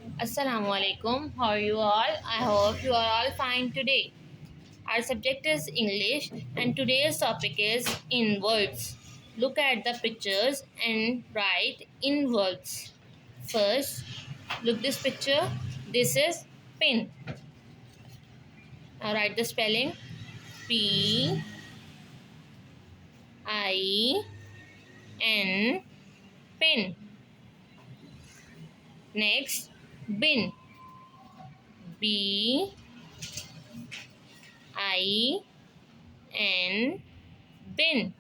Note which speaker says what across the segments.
Speaker 1: Assalamu alaikum. How are you all? I hope you are all fine today. Our subject is English and today's topic is in words. Look at the pictures and write in words. First, look this picture. This is pin. Now write the spelling P-I-N, pin. Next, bin. B-I-N, bin.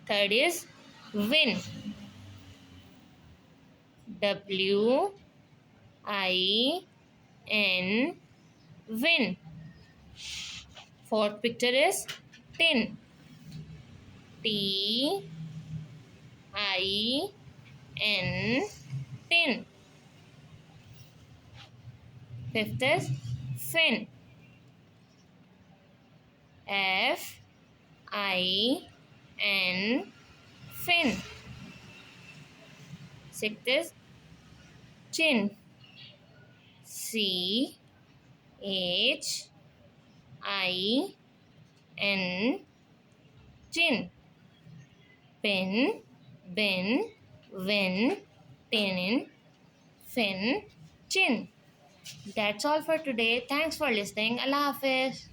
Speaker 1: Third is win. W-I-N, win. Fourth picture is tin. T-I-N, tin. Fifth is fin. F-I-N, fin. Sixth is chin. C-H-I-N, chin. Pin, bin, win, tin, fin, chin. That's all for today. Thanks for listening. Allah Hafiz.